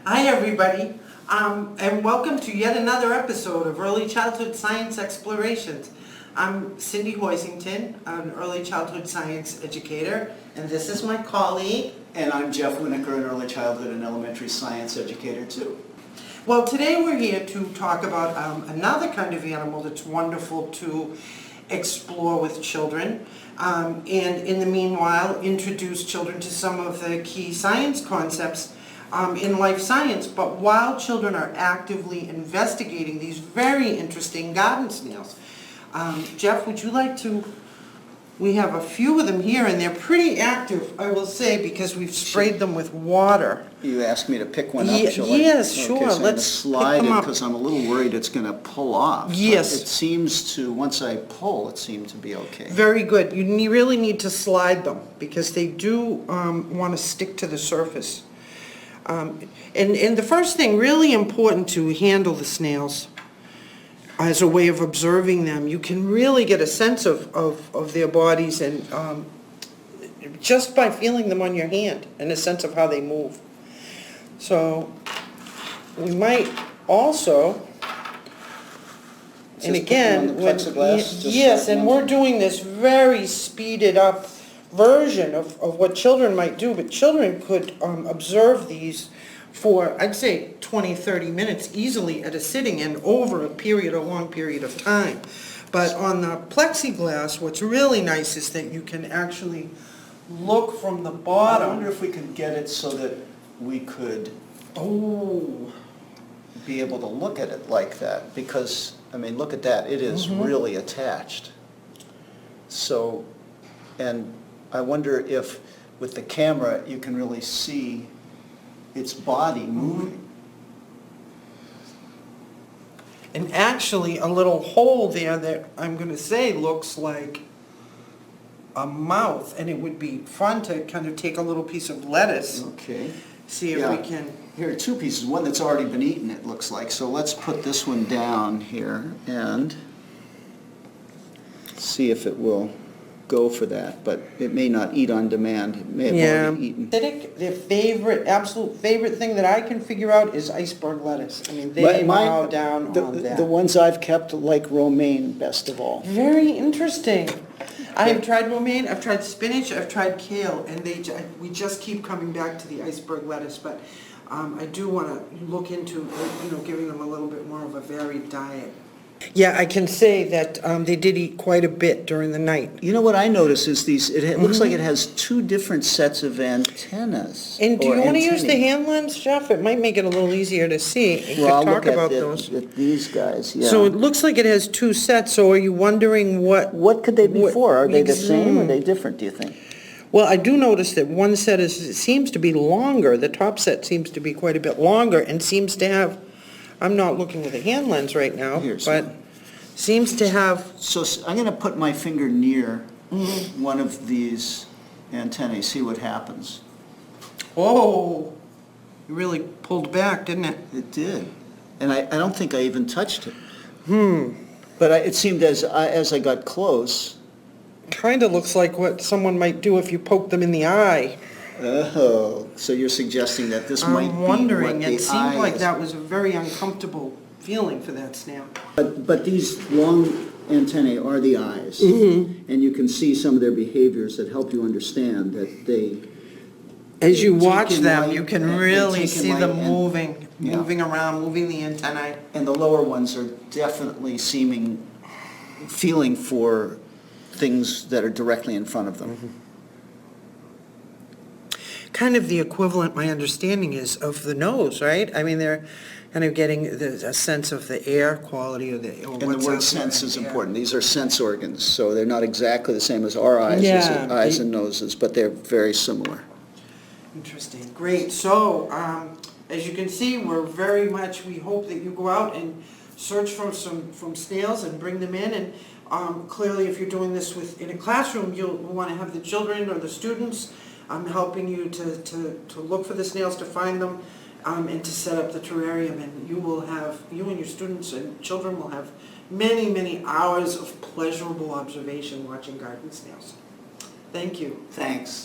Hi everybody, and welcome to yet another episode of Early Childhood Science Explorations. I'm Cindy Hoisington, an early childhood science educator, and this is my colleague. And I'm Jeff Winokur, an early childhood and elementary science educator too. Well, today we're here to talk about another kind of animal that's wonderful to explore with children, and in the meanwhile introduce children to some of the key science concepts in life science. But while children are actively investigating these very interesting garden snails, Jeff, would you like to? We have a few of them here, and they're pretty active, I will say, because we've sprayed them with water. You asked me to pick one up, shall I? Yes, sure. Okay, so Let's slide pick them it up. because I'm a little worried it's going to pull off. Yes. But it seems to, once I pull, it seemed to be okay. Very good. You really need to slide them because they do want to stick to the surface. And the first thing, really important to handle the snails as a way of observing them. You can really get a sense of their bodies and just by feeling them on your hand and a sense of how they move. So we might also, and again, yes, and we're doing this very speeded up version of what children might do, but children could observe these for, I'd say, 20, 30 minutes easily at a sitting and over a long period of time. But on the plexiglass, what's really nice is that you can actually look from the bottom. I wonder if we could get it so that we could be able to look at it like that, because, I mean, look at that, it is really attached. So, and I wonder if with the camera you can really see its body moving. And actually a little hole there that I'm going to say looks like a mouth, and it would be fun to kind of take a little piece of lettuce. Okay. See if we can. Here are two pieces, one that's already been eaten, it looks like. So let's put this one down here and see if it will go for that, but it may not eat on demand. It may have already eaten. Their absolute favorite thing that I can figure out is iceberg lettuce. I mean, they mow down on that. The ones I've kept like romaine best of all. Very interesting. I have tried romaine, I've tried spinach, I've tried kale, and we just keep coming back to the iceberg lettuce. But I do want to look into giving them a little bit more of a varied diet. Yeah, I can say that they did eat quite a bit during the night. You know what I notice is it looks like it has two different sets of antennas. And do you want to use the hand lens, Jeff? It might make it a little easier to see. Well, I'll talk look about at those. These guys, yeah. So it looks like it has two sets, so are you wondering what... What could they be for? Are they the same or are they different, do you think? Well, I do notice that one set seems to be longer. The top set seems to be quite a bit longer and seems to have... I'm not looking with a hand lens right now, but seems to have... So I'm going to put my finger near one of these antennae, see what happens. Oh, it really pulled back, didn't it? It did. And I don't think I even touched it. But it seemed as I got close... Kind of looks like what someone might do if you poke them in the eye. Oh, so you're suggesting that this might be what the eye is. I'm wondering, it seemed like that was a very uncomfortable feeling for that snail. But these long antennae are the eyes, and you can see some of their behaviors that help you understand that they... As you watch them, you can really see them moving around, moving the antennae. And the lower ones are definitely feeling for things that are directly in front of them. Kind of the equivalent, my understanding is, of the nose, right? I mean, they're kind of getting a sense of the air quality or and the word sense is important. These are sense organs, so they're not exactly the same as our eyes, eyes and noses, but they're very similar. Interesting. Great. So, as you can see, we're very much, we hope that you go out and search for from snails and bring them in. And clearly, if you're doing this in a classroom, you'll want to have the children or the students helping you to look for the snails, to find them, and to set up the terrarium. And you and your students and children will have many, many hours of pleasurable observation watching garden snails. Thank you. Thanks.